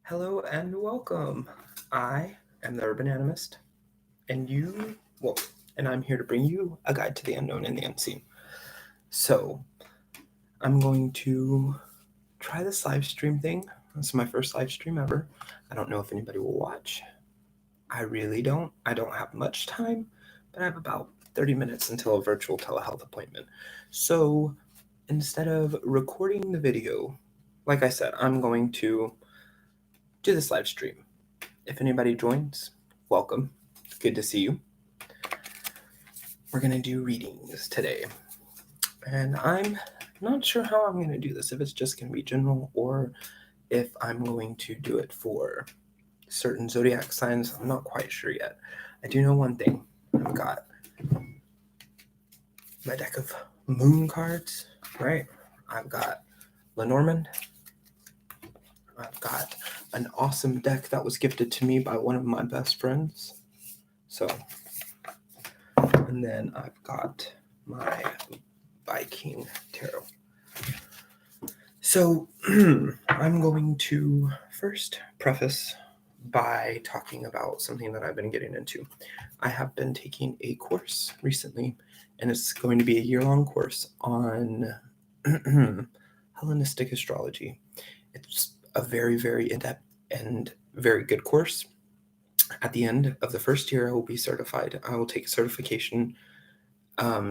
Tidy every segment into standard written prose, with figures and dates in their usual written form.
Hello and welcome. I am the Urban Animist, and I'm here to bring you a guide to the unknown and the unseen. So, I'm going to try this live stream thing. This is my first live stream ever. I don't know if anybody will watch. I really don't. I don't have much time, but I have about 30 minutes until a virtual telehealth appointment. So, instead of recording the video, like I said, I'm going to do this live stream. If anybody joins, welcome. Good to see you. We're going to do readings today. And I'm not sure how I'm going to do this, if it's just going to be general or if I'm going to do it for certain zodiac signs. I'm not quite sure yet. I do know one thing. I've got my deck of moon cards, right? I've got Lenormand. I've got an awesome deck that was gifted to me by one of my best friends. And then I've got my Viking Tarot. So I'm going to first preface by talking about something that I've been getting into. I have been taking a course recently, and it's going to be a year-long course on Hellenistic astrology. It's a very, very in-depth and very good course. At the end of the first year, I will be certified. I will take a certification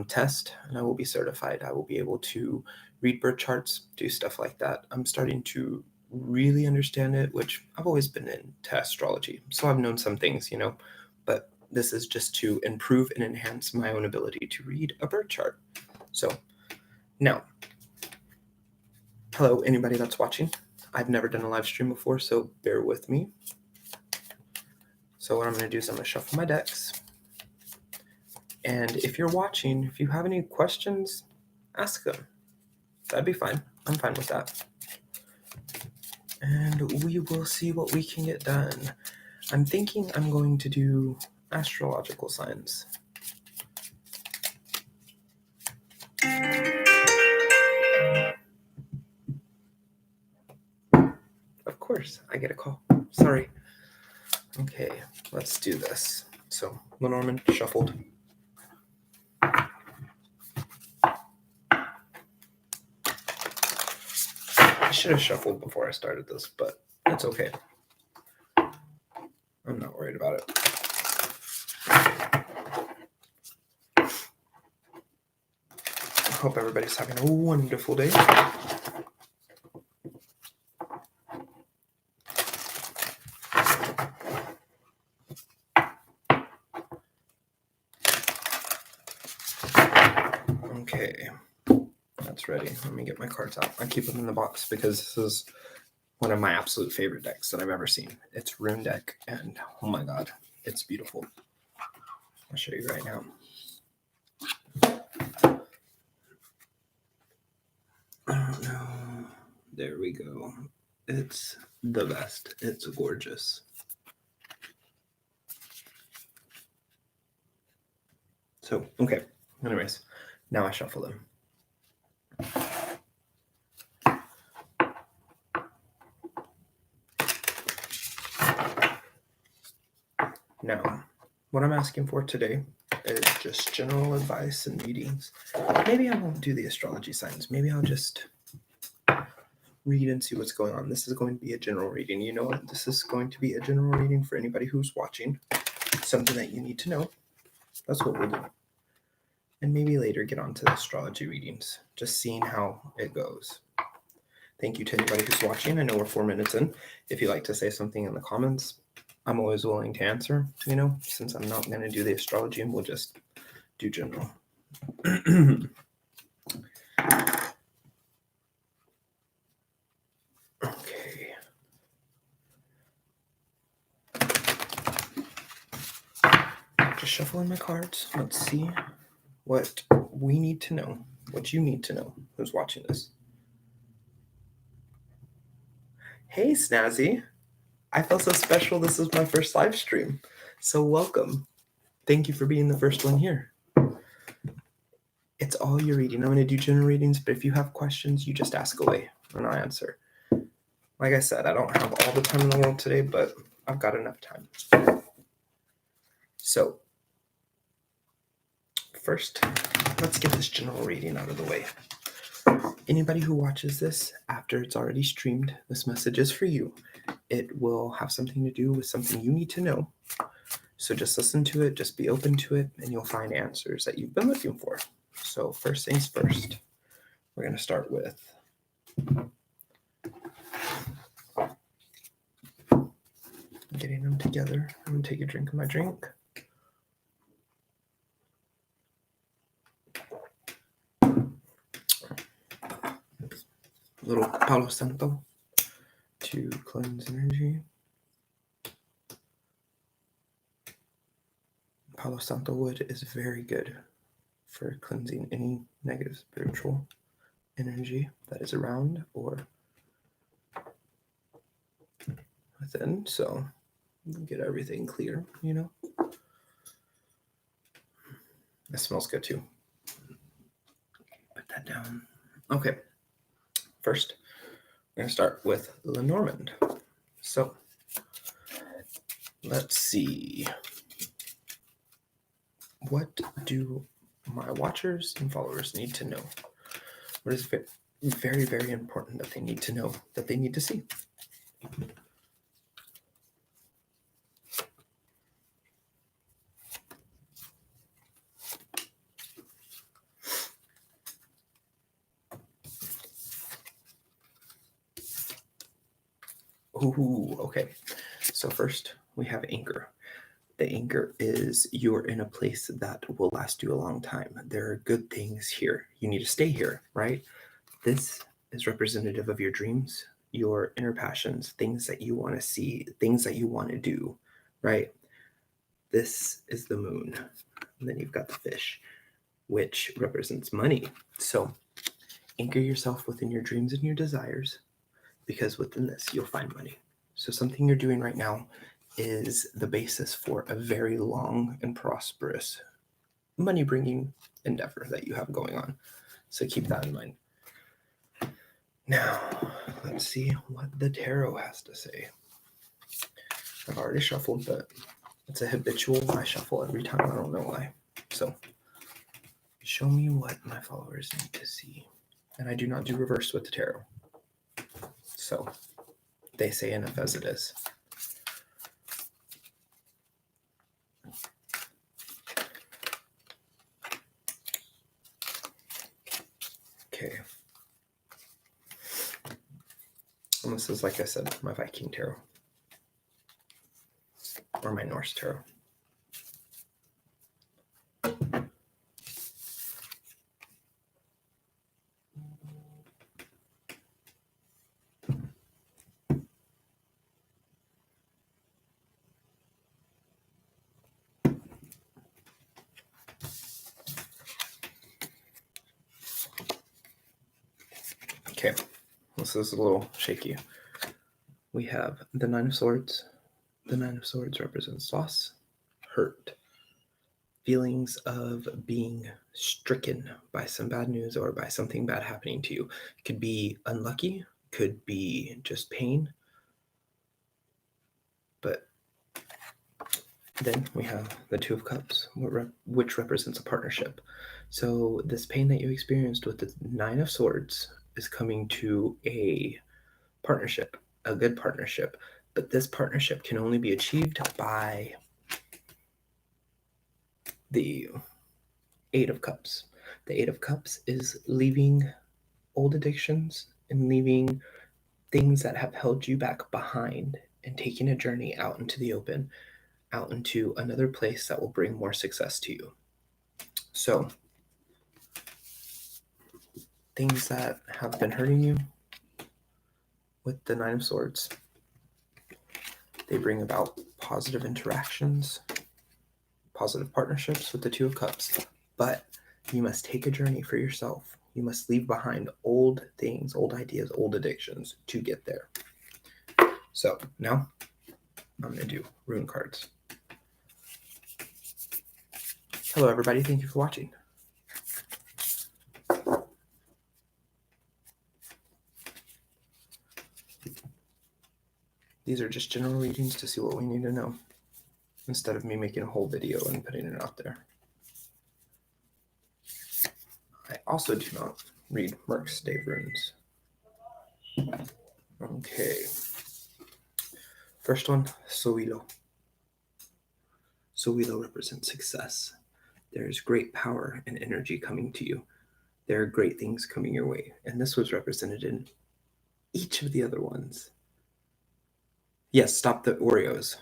test, and I will be certified. I will be able to read birth charts, do stuff like that. I'm starting to really understand it, which I've always been into astrology, so I've known some things, but this is just to improve and enhance my own ability to read a birth chart. So now, hello, anybody that's watching. I've never done a live stream before, so bear with me. So what I'm going to do is I'm going to shuffle my decks. And if you're watching, if you have any questions, ask them. That'd be fine. I'm fine with that. And we will see what we can get done. I'm thinking I'm going to do astrological signs. Of course, I get a call. Sorry. Okay, let's do this. So, Lenormand shuffled. I should have shuffled before I started this, but it's okay. I'm not worried about it. I hope everybody's having a wonderful day. Okay, that's ready. Let me get my cards out. I keep them in the box because this is one of my absolute favorite decks that I've ever seen. It's Rune deck, and oh my god, it's beautiful. I'll show you right now. Oh no, there we go. It's the best. It's gorgeous. So, okay, anyways, now I shuffle them. Now, what I'm asking for today is just general advice and readings. Maybe I won't do the astrology signs. Maybe I'll just read and see what's going on. This is going to be a general reading. You know what? This is going to be a general reading for anybody who's watching. Something that you need to know. That's what we'll do. And maybe later get on to the astrology readings, just seeing how it goes. Thank you to anybody who's watching. I know we're 4 minutes in. If you'd like to say something in the comments, I'm always willing to answer, since I'm not going to do the astrology, and we'll just do general. Okay. Just shuffling my cards. Let's see what we need to know, what you need to know who's watching this. Hey, Snazzy. I feel so special. This is my first live stream. So welcome. Thank you for being the first one here. It's all your reading. I'm going to do general readings, but if you have questions, you just ask away and I'll answer. Like I said, I don't have all the time in the world today, but I've got enough time. So, first, let's get this general reading out of the way. Anybody who watches this after it's already streamed, this message is for you. It will have something to do with something you need to know. So just listen to it, just be open to it, and you'll find answers that you've been looking for. So first things first, we're going to start with getting them together. I'm going to take a drink of my drink. A little Palo Santo to cleanse energy. Palo Santo wood is very good for cleansing any negative spiritual energy that is around or within. So get everything clear, you know. That smells good too. Put that down. Okay. First, we're going to start with Lenormand. So let's see. What do my watchers and followers need to know? What is very, very important that they need to know, that they need to see? Ooh, okay. So first, we have anchor. The anchor is you're in a place that will last you a long time. There are good things here. You need to stay here, right? This is representative of your dreams, your inner passions, things that you want to see, things that you want to do, right? This is the moon. And then you've got the fish, which represents money. So anchor yourself within your dreams and your desires, because within this, you'll find money. So something you're doing right now is the basis for a very long and prosperous money-bringing endeavor that you have going on. So keep that in mind. Now, let's see what the tarot has to say. I've already shuffled, but it's a habitual. I shuffle every time. I don't know why. So show me what my followers need to see. And I do not do reverse with the tarot. So they say enough as it is. Okay. And this is, like I said, my Viking tarot. Or my Norse tarot. Okay, this is a little shaky. We have the Nine of Swords. The Nine of Swords represents loss, hurt, feelings of being stricken by some bad news or by something bad happening to you. Could be unlucky, could be just pain. But then we have the Two of Cups, which represents a partnership. So this pain that you experienced with the Nine of Swords is coming to a partnership, a good partnership. But this partnership can only be achieved by the Eight of Cups. The Eight of Cups is leaving old addictions and leaving things that have held you back behind and taking a journey out into the open, out into another place that will bring more success to you. So, things that have been hurting you with the Nine of Swords, they bring about positive interactions, positive partnerships with the Two of Cups. But you must take a journey for yourself. You must leave behind old things, old ideas, old addictions to get there. So now I'm going to do rune cards. Hello, everybody. Thank you for watching. These are just general readings to see what we need to know, instead of me making a whole video and putting it out there. I also do not read Merc's Day runes. Okay. First one, Soilo. Soilo represents success. There is great power and energy coming to you. There are great things coming your way. And this was represented in each of the other ones. Yes, stop the Oreos.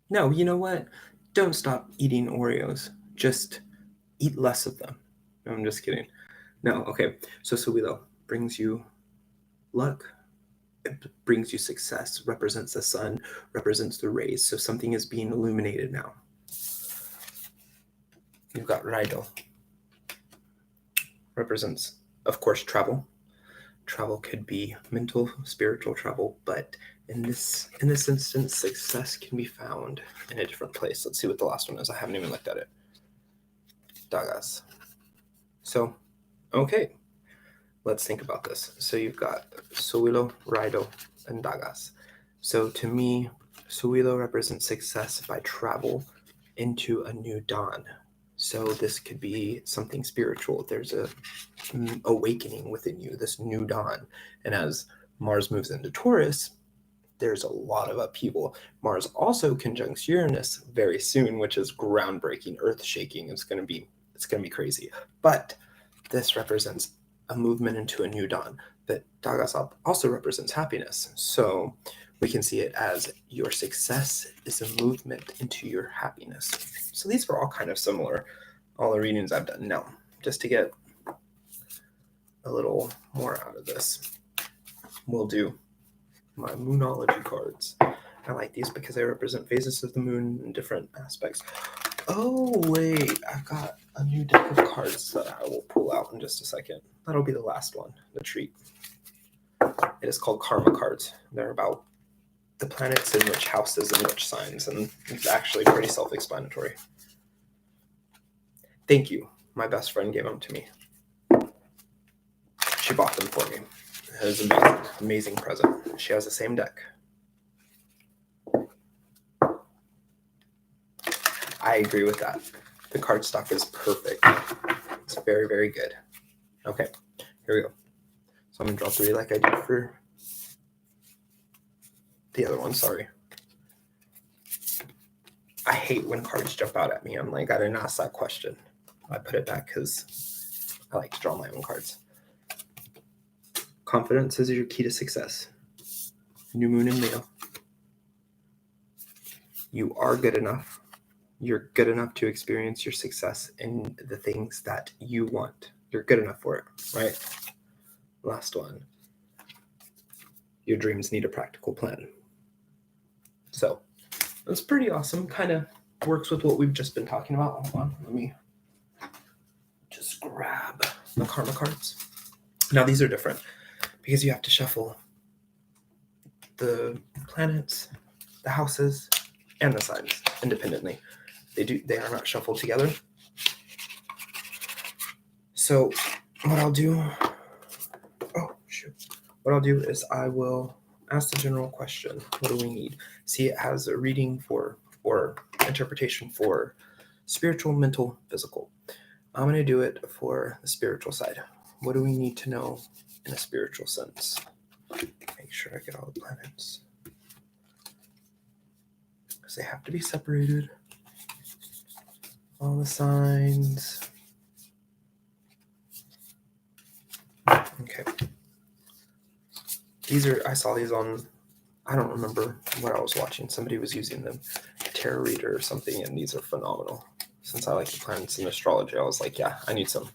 No, you know what? Don't stop eating Oreos. Just eat less of them. No, I'm just kidding. No, okay. So Soilo brings you luck. It brings you success, represents the sun, represents the rays. So something is being illuminated now. You've got Raido. Represents, of course, travel. Travel could be mental, spiritual travel, but in this instance, success can be found in a different place. Let's see what the last one is. I haven't even looked at it. Dagas. So, okay, let's think about this. So you've got Soilo, Raido, and Dagas. So to me, Soilo represents success by travel into a new dawn. So this could be something spiritual. There's a awakening within you, this new dawn. And as Mars moves into Taurus, there's a lot of upheaval. Mars also conjuncts Uranus very soon, which is groundbreaking, earth-shaking. It's gonna be crazy. But this represents a movement into a new dawn. That Dagas also represents happiness. So we can see it as your success is a movement into your happiness. So these were all kind of similar, all the readings I've done. Now, just to get a little more out of this, we'll do my moonology cards. I like these because they represent phases of the moon in different aspects. Oh, wait, I've got a new deck of cards that I will pull out in just a second. That'll be the last one, the treat. It is called Karma cards. They're about the planets in which houses and which signs, and it's actually pretty self-explanatory. Thank you. My best friend gave them to me. She bought them for me. It was an amazing present. She has the same deck. I agree with that. The cardstock is perfect. It's very, very good. Okay, here we go. So I'm going to draw 3 like I did for the other one, sorry. I hate when cards jump out at me. I'm like, I didn't ask that question. I put it back because I like to draw my own cards. Confidence is your key to success. New moon in Leo. You are good enough. You're good enough to experience your success in the things that you want. You're good enough for it, right? Last one. Your dreams need a practical plan. So that's pretty awesome. Kind of works with what we've just been talking about. Hold on, let me just grab the karma cards. Now these are different because you have to shuffle the planets, the houses, and the signs independently. They are not shuffled together. So what I'll do is I will ask the general question. What do we need? See, it has a reading for or interpretation for spiritual, mental, physical. I'm going to do it for the spiritual side. What do we need to know in a spiritual sense? Make sure I get all the planets, because they have to be separated. All the signs. Okay. I saw these on, I don't remember what I was watching. Somebody was using them, tarot reader or something, and these are phenomenal. Since I like the planets and astrology, I was like, yeah, I need some.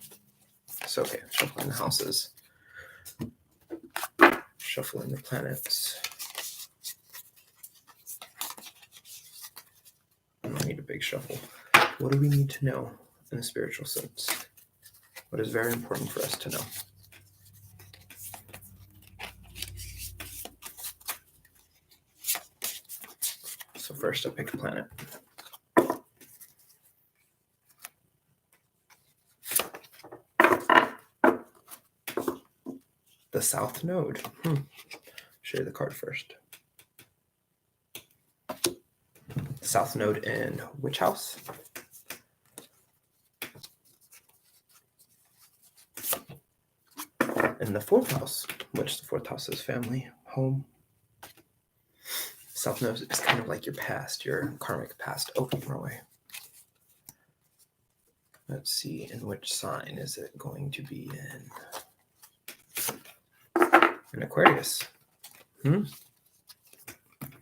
So, okay, shuffling the houses. Shuffling the planets. I don't need a big shuffle. What do we need to know in a spiritual sense? What is very important for us to know? So first I pick a planet. The South Node. Show you the card first. South Node in which house? In the 4th house, which the 4th house is family, home. South Node is kind of like your past, your karmic past. Oh, wrong way. Let's see, in which sign is it going to be in Aquarius.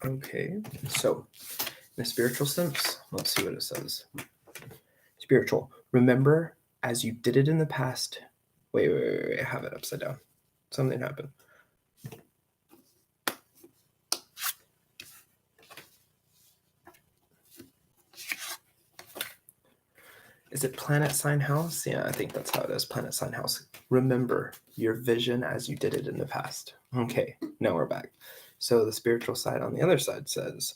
Okay, so in a spiritual sense, let's see what it says. Spiritual, remember as you did it in the past. Wait, I have it upside down. Something happened. Is it planet sign house? Yeah, I think that's how it is, planet sign house. Remember your vision as you did it in the past. Okay, now we're back. So the spiritual side on the other side says,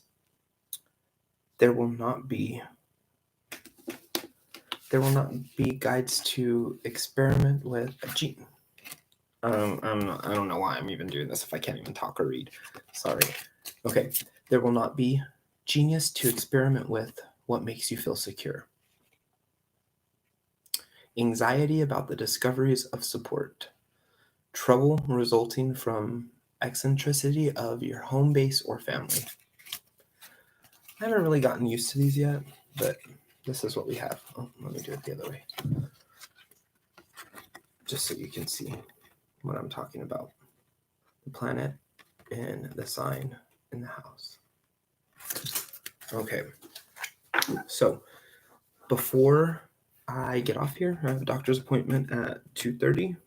there will not be guides to experiment with a gene. I don't know why I'm even doing this if I can't even talk or read. Sorry. Okay, there will not be genius to experiment with what makes you feel secure. Anxiety about the discoveries of support. Trouble resulting from eccentricity of your home base or family. I haven't really gotten used to these yet, but this is what we have. Oh, let me do it the other way. Just so you can see what I'm talking about. The planet and the sign in the house. Okay. So before I get off here, I have a doctor's appointment at 2:30,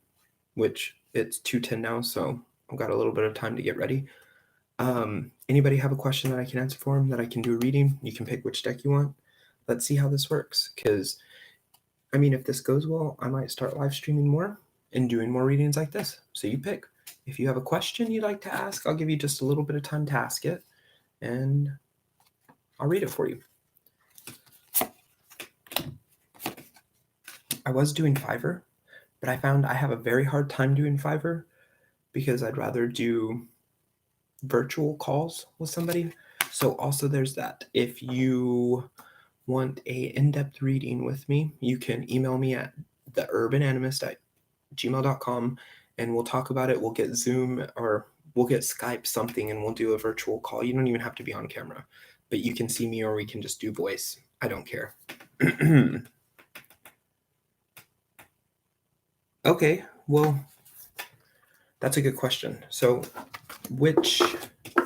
which it's 2:10 now, so I've got a little bit of time to get ready. Anybody have a question that I can answer for them, that I can do a reading? You can pick which deck you want. Let's see how this works, because, I mean, if this goes well, I might start live streaming more and doing more readings like this. So you pick. If you have a question you'd like to ask, I'll give you just a little bit of time to ask it, and I'll read it for you. I was doing Fiverr, but I found I have a very hard time doing Fiverr because I'd rather do virtual calls with somebody. So also there's that. If you want a in-depth reading with me, you can email me at theurbananimist@gmail.com and we'll talk about it. We'll get Zoom or we'll get Skype something and we'll do a virtual call. You don't even have to be on camera, but you can see me or we can just do voice. I don't care. Okay, well, that's a good question. So which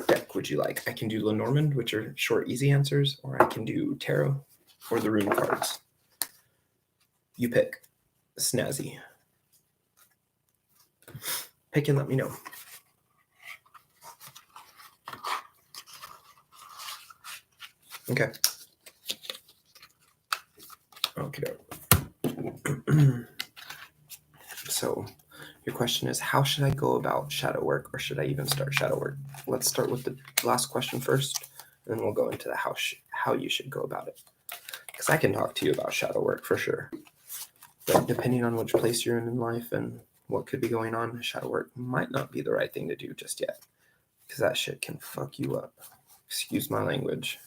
deck would you like? I can do Lenormand, which are short, easy answers, or I can do tarot or the rune cards. You pick. Snazzy. Pick and let me know. Okay. Okay. So your question is, how should I go about shadow work, or should I even start shadow work? Let's start with the last question first, and then we'll go into the how you should go about it. Because I can talk to you about shadow work for sure. But depending on which place you're in life and what could be going on, shadow work might not be the right thing to do just yet. Because that shit can fuck you up. Excuse my language.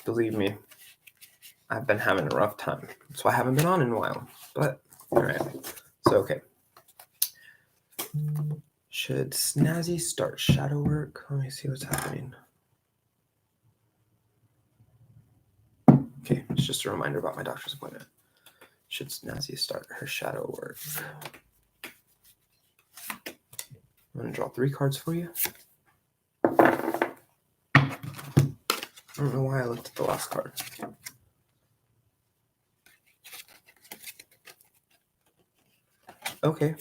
Believe me, I've been having a rough time. That's why I haven't been on in a while. But, alright. So, okay. Should Snazzy start shadow work? Let me see what's happening. Okay, it's just a reminder about my doctor's appointment. Should Snazzy start her shadow work? I'm going to draw 3 cards for you. I don't know why I looked at the last card. Okay.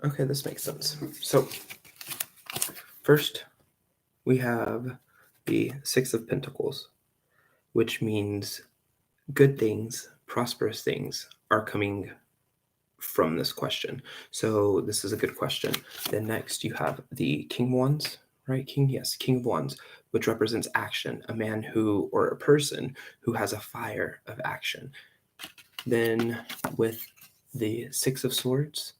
Okay, this makes sense. So, first, we have the 6 of Pentacles, which means good things, prosperous things are coming from this question. So this is a good question. Then next you have the King of Wands, right? King of Wands, which represents action, a man who, or a person who has a fire of action. Then with the 6 of Swords,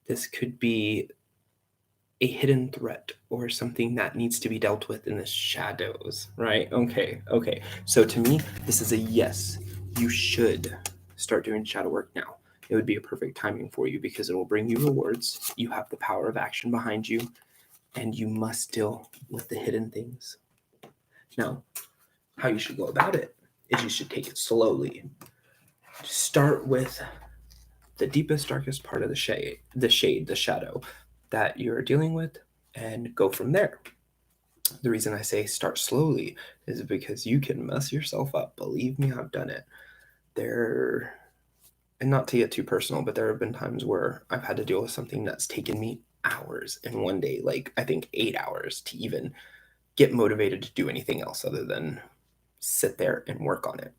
this could be a hidden threat or something that needs to be dealt with in the shadows, right? Okay. So to me, this is a yes. You should start doing shadow work now. It would be a perfect timing for you because it will bring you rewards. You have the power of action behind you, and you must deal with the hidden things. Now, how you should go about it is you should take it slowly. Start with the deepest, darkest part of the shadow that you're dealing with, and go from there. The reason I say start slowly is because you can mess yourself up. Believe me, I've done it. And not to get too personal, but there have been times where I've had to deal with something that's taken me hours in one day, like I think 8 hours, to even get motivated to do anything else other than sit there and work on it.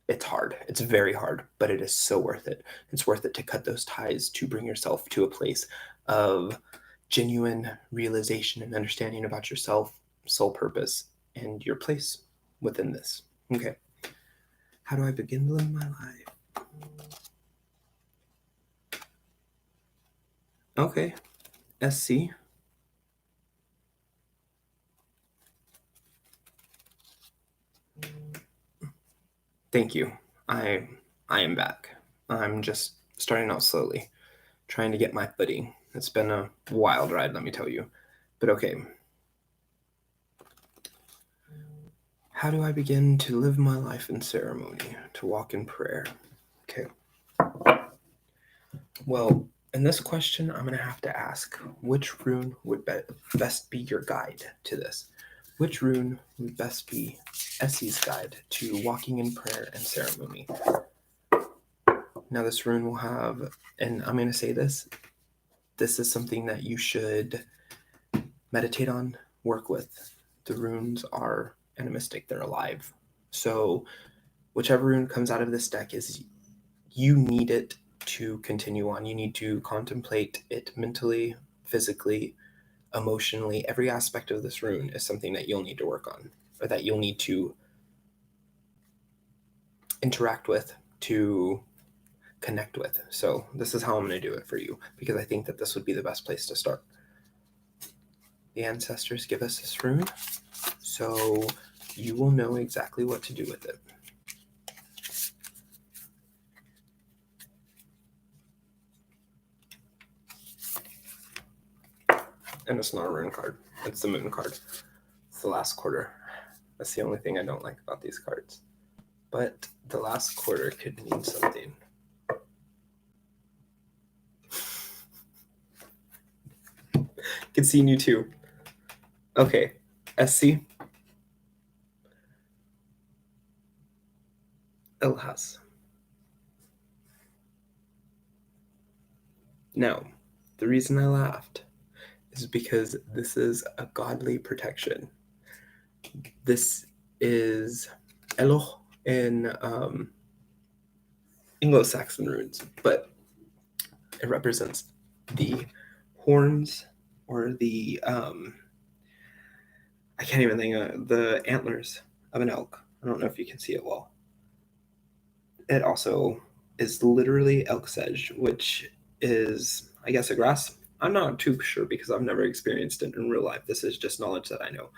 It's hard. It's very hard, but it is so worth it. It's worth it to cut those ties, to bring yourself to a place of genuine realization and understanding about yourself, soul purpose, and your place within this. Okay. How do I begin to live my life? Okay. SC. Thank you. I am back. I'm just starting out slowly, trying to get my footing. It's been a wild ride, let me tell you. But okay. How do I begin to live my life in ceremony, to walk in prayer? Okay. Well, in this question, I'm going to have to ask, which rune would best be your guide to this? Which rune would best be Essie's guide to walking in prayer and ceremony? Now, this rune will have, and I'm going to say this is something that you should meditate on, work with. The runes are animistic, they're alive. So whichever rune comes out of this deck is, you need it to continue on. You need to contemplate it mentally, physically, emotionally. Every aspect of this rune is something that you'll need to work on, or that you'll need to interact with, to connect with. So this is how I'm going to do it for you, because I think that this would be the best place to start. The ancestors give us this rune, so you will know exactly what to do with it. And it's not a rune card. It's the moon card. It's the last quarter. That's the only thing I don't like about these cards. But the last quarter could mean something. Good seeing you too. Okay, SC. Elhas. Now, the reason I laughed is because this is a godly protection. This is Eloh in Anglo-Saxon runes, but it represents the horns, or the I can't even think of the antlers of an elk. I don't know if you can see it well. It also is literally elk sedge, which is, I guess, a grass. I'm not too sure because I've never experienced it in real life. This is just knowledge that I know.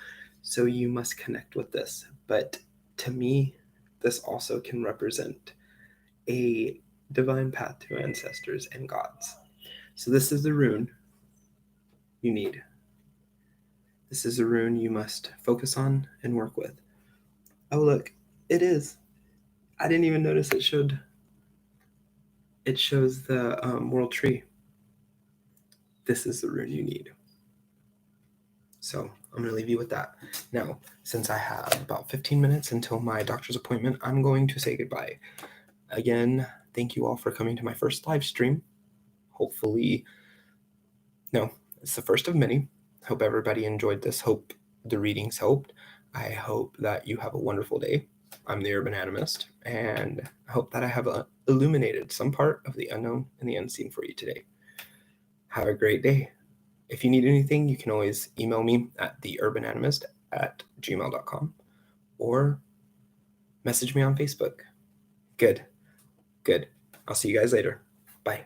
So you must connect with this. But to me, this also can represent a divine path to ancestors and gods. So this is the rune you need. This is a rune you must focus on and work with. Oh, look, it is. I didn't even notice it showed. It shows the world tree. This is the rune you need. So I'm going to leave you with that. Now, since I have about 15 minutes until my doctor's appointment, I'm going to say goodbye. Again, thank you all for coming to my first live stream. Hopefully, no, it's the first of many. Hope everybody enjoyed this. Hope the readings helped. I hope that you have a wonderful day. I'm the Urban Animist, and I hope that I have illuminated some part of the unknown and the unseen for you today. Have a great day. If you need anything, you can always email me at theurbananimist@gmail.com or message me on Facebook. Good. I'll see you guys later. Bye.